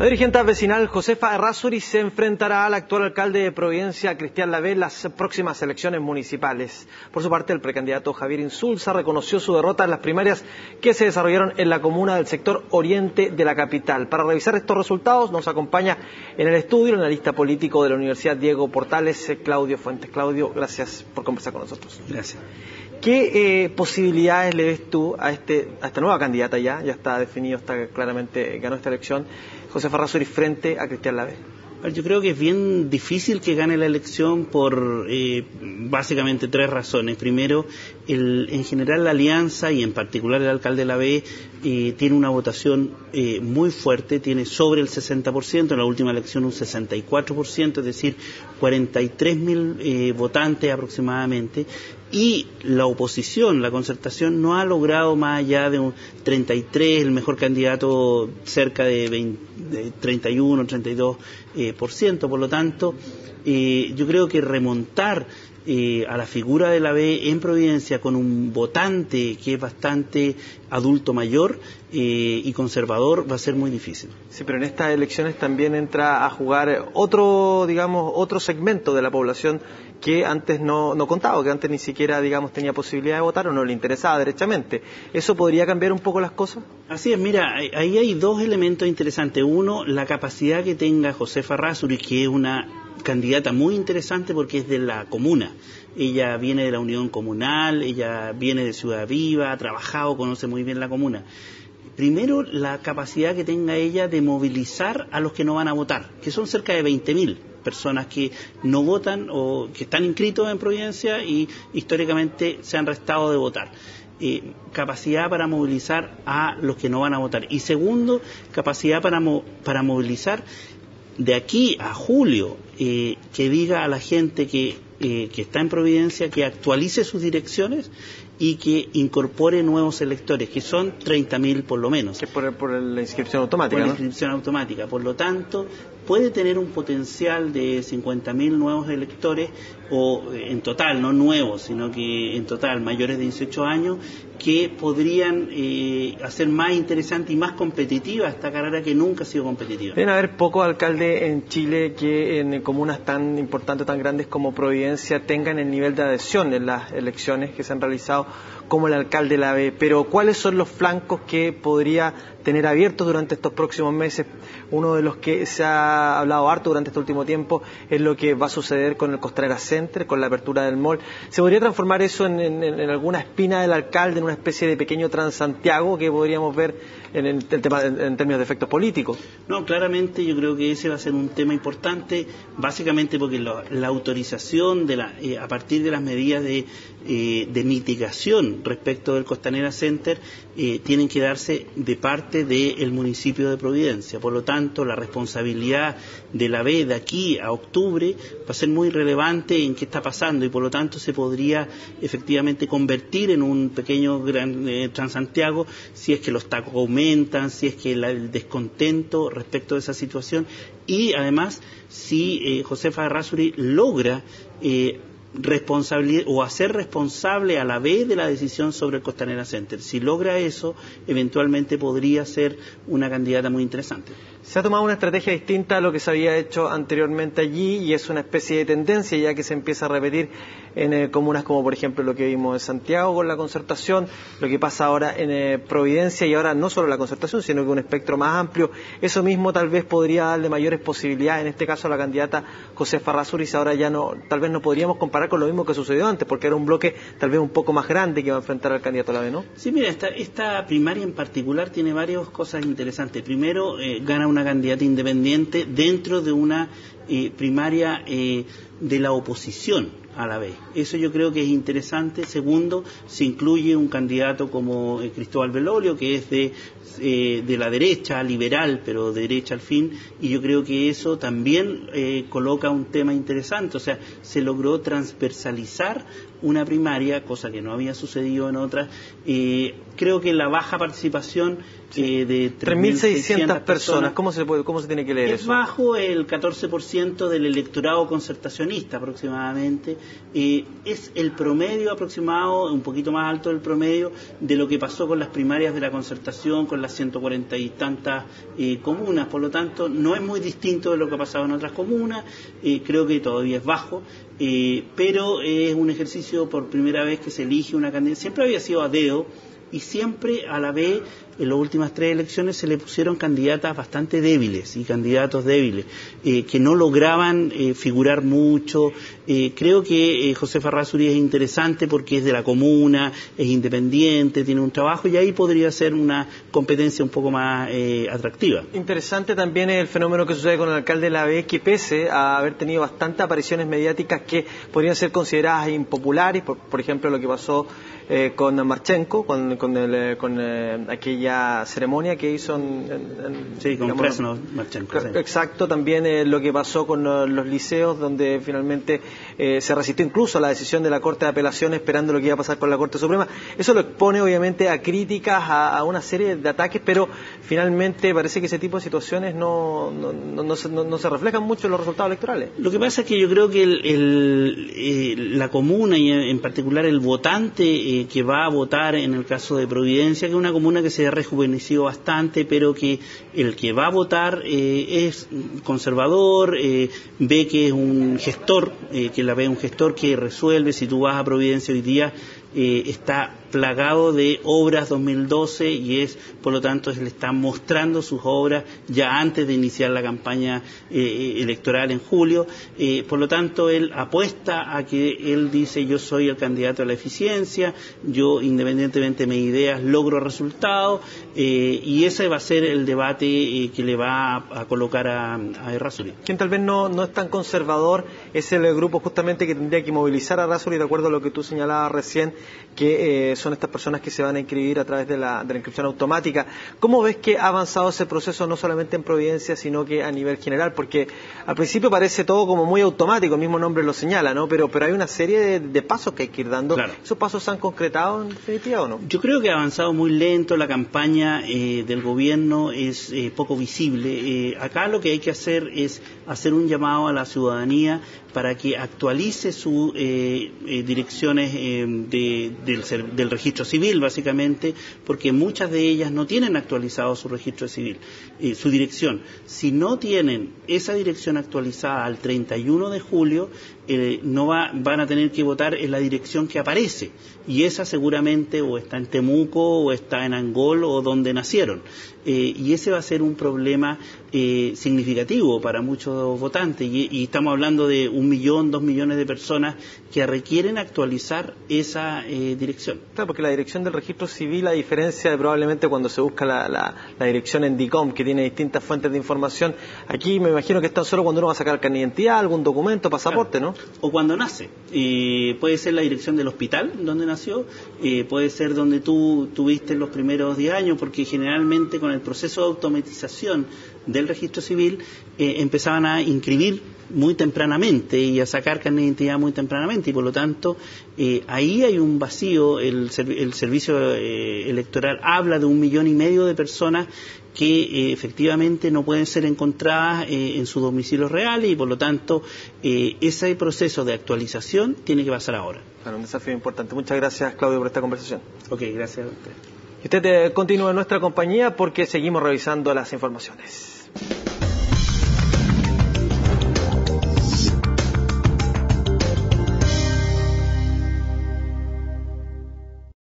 La dirigente vecinal Josefa Errázuriz se enfrentará al actual alcalde de Providencia, Cristian Lavé, en las próximas elecciones municipales. Por su parte, el precandidato Javier Insulza reconoció su derrota en las primarias que se desarrollaron en la comuna del sector oriente de la capital. Para revisar estos resultados nos acompaña en el estudio el analista político de la Universidad Diego Portales, Claudio Fuentes. Claudio, gracias por conversar con nosotros. Gracias. ¿Qué posibilidades le ves tú a esta nueva candidata ya está definido, está claramente ganó esta elección, Josefa Errázuriz frente a Cristian Lavé? Yo creo que es bien difícil que gane la elección por básicamente tres razones. Primero, en general la alianza y en particular el alcalde Lavé tiene una votación muy fuerte, tiene sobre el 60%, en la última elección un 64%, es decir, 43.000 votantes aproximadamente. Y la oposición, la concertación, no ha logrado más allá de un 33, el mejor candidato cerca de 31, 32%. Por lo tanto, yo creo que remontar a la figura de Lavé en Providencia con un votante que es bastante adulto mayor y conservador va a ser muy difícil. Sí, pero en estas elecciones también entra a jugar otro segmento de la población que antes no contaba, que antes ni siquiera, tenía posibilidad de votar o no le interesaba derechamente. ¿Eso podría cambiar un poco las cosas? Así es, mira, ahí hay dos elementos interesantes. Uno, la capacidad que tenga Josefa Errázuriz, que es una candidata muy interesante porque es de la comuna. Ella viene de la Unión Comunal, ella viene de Ciudad Viva, ha trabajado, conoce muy bien la comuna. Primero, la capacidad que tenga ella de movilizar a los que no van a votar, que son cerca de 20.000 personas que no votan o que están inscritos en Providencia y históricamente se han restado de votar. Capacidad para movilizar a los que no van a votar. Y segundo, capacidad para movilizar de aquí a julio, que diga a la gente que está en Providencia que actualice sus direcciones y que incorpore nuevos electores, que son 30.000 por lo menos. Que por la inscripción automática, por la inscripción automática. Por lo tanto, puede tener un potencial de 50.000 nuevos electores, o en total, no nuevos, sino que en total mayores de 18 años, que podrían hacer más interesante y más competitiva esta carrera que nunca ha sido competitiva. Deben haber pocos alcaldes en Chile que en comunas tan importantes, tan grandes como Providencia, tengan el nivel de adhesión en las elecciones que se han realizado como el alcalde Lavé, pero ¿cuáles son los flancos que podría tener abiertos durante estos próximos meses? Uno de los que se ha hablado harto durante este último tiempo es lo que va a suceder con el Costanera Center, con la apertura del mall. ¿Se podría transformar eso en alguna espina del alcalde, en una especie de pequeño Transantiago que podríamos ver en términos de efectos políticos? No, claramente yo creo que ese va a ser un tema importante, básicamente porque la autorización a partir de las medidas de mitigación respecto del Costanera Center tienen que darse de parte del municipio de Providencia. Por lo tanto, la responsabilidad de Lavé de aquí a octubre va a ser muy relevante en qué está pasando y por lo tanto se podría efectivamente convertir en un pequeño gran Transantiago si es que los tacos aumentan, si es que el descontento respecto de esa situación y además si Josefa Errázuriz logra hacer responsable a Lavé de la decisión sobre el Costanera Center. Si logra eso, eventualmente podría ser una candidata muy interesante. Se ha tomado una estrategia distinta a lo que se había hecho anteriormente allí y es una especie de tendencia ya que se empieza a repetir en comunas como por ejemplo lo que vimos en Santiago con la concertación, lo que pasa ahora en Providencia y ahora no solo la concertación sino que un espectro más amplio. Eso mismo tal vez podría darle mayores posibilidades, en este caso a la candidata Josefa Errázuriz. Ahora ya tal vez no podríamos comparar con lo mismo que sucedió antes porque era un bloque tal vez un poco más grande que iba a enfrentar al candidato Lavé, ¿no? Sí, mira, esta primaria en particular tiene varias cosas interesantes. Primero, gana una candidata independiente dentro de una primaria de la oposición a Lavé. Eso yo creo que es interesante. Segundo, se incluye un candidato como Cristóbal Belolio, que es de la derecha, liberal, pero de derecha al fin, y yo creo que eso también coloca un tema interesante. O sea, se logró transversalizar una primaria, cosa que no había sucedido en otras. Creo que la baja participación de 3.600 personas. ¿Cómo se tiene que leer eso? Es bajo el 14% del electorado concertacionista aproximadamente. Es el promedio aproximado, un poquito más alto del promedio, de lo que pasó con las primarias de la concertación, con las 140 y tantas comunas. Por lo tanto, no es muy distinto de lo que ha pasado en otras comunas. Creo que todavía es bajo. Pero es un ejercicio por primera vez que se elige una candidata. Siempre había sido a dedo y siempre a la vez en las últimas 3 elecciones se le pusieron candidatas bastante débiles y candidatos débiles que no lograban figurar mucho. Creo que José Errázuriz es interesante porque es de la comuna, es independiente, tiene un trabajo y ahí podría ser una competencia un poco más atractiva. Interesante también el fenómeno que sucede con el alcalde de la B, que pese a haber tenido bastantes apariciones mediáticas que podrían ser consideradas impopulares, por ejemplo lo que pasó con Marchenko, con aquella ceremonia que hizo con Fresno Marchenko. Exacto, también lo que pasó con los liceos, donde finalmente se resistió incluso a la decisión de la Corte de Apelación esperando lo que iba a pasar con la Corte Suprema. Eso lo expone obviamente a críticas, a una serie de ataques, pero finalmente parece que ese tipo de situaciones no se reflejan mucho en los resultados electorales. Lo que pasa es que yo creo que la comuna y en particular el votante que va a votar en el caso de Providencia, que es una comuna que se ha rejuvenecido bastante, pero que el que va a votar es conservador, ve que es un gestor, que la ve un gestor que resuelve. Si tú vas a Providencia hoy día, está plagado de obras 2012 y por lo tanto, le están mostrando sus obras ya antes de iniciar la campaña electoral en julio. Por lo tanto, él apuesta a que él dice: yo soy el candidato a la eficiencia, yo independientemente de mis ideas logro resultados, y ese va a ser el debate que le va a colocar a Errázuriz. Quien tal vez no es tan conservador es el grupo justamente que tendría que movilizar a Errázuriz, de acuerdo a lo que tú señalabas recién, que son estas personas que se van a inscribir a través de la inscripción automática. ¿Cómo ves que ha avanzado ese proceso, no solamente en Providencia, sino que a nivel general? Porque al principio parece todo como muy automático, el mismo nombre lo señala, ¿no? Pero hay una serie de pasos que hay que ir dando. Claro. ¿Esos pasos se han concretado en definitiva o no? Yo creo que ha avanzado muy lento. La campaña del gobierno es poco visible. Acá lo que hay que hacer es hacer un llamado a la ciudadanía para que actualice sus direcciones del registro civil, básicamente, porque muchas de ellas no tienen actualizado su registro civil, su dirección. Si no tienen esa dirección actualizada al 31 de julio, van a tener que votar en la dirección que aparece, y esa seguramente o está en Temuco o está en Angol o donde nacieron, y ese va a ser un problema significativo para muchos votantes, y estamos hablando de 1 millón, 2 millones de personas que requieren actualizar esa dirección. Claro, porque la dirección del registro civil, a diferencia de probablemente cuando se busca la dirección en DICOM, que tiene distintas fuentes de información, aquí me imagino que es tan solo cuando uno va a sacar carnet de identidad, algún documento, pasaporte, claro, ¿no? O cuando nace. Puede ser la dirección del hospital donde nació, puede ser donde tú tuviste los primeros 10 años, porque generalmente con el proceso de automatización del registro civil empezaban a inscribir muy tempranamente y a sacar carnet de identidad muy tempranamente, y por lo tanto ahí hay un vacío. El servicio electoral habla de 1,5 millones de personas que efectivamente no pueden ser encontradas en sus domicilios reales, y por lo tanto ese proceso de actualización tiene que pasar ahora. Claro, un desafío importante. Muchas gracias, Claudio, por esta conversación. Ok, gracias a usted. Y usted continúa en nuestra compañía porque seguimos revisando las informaciones.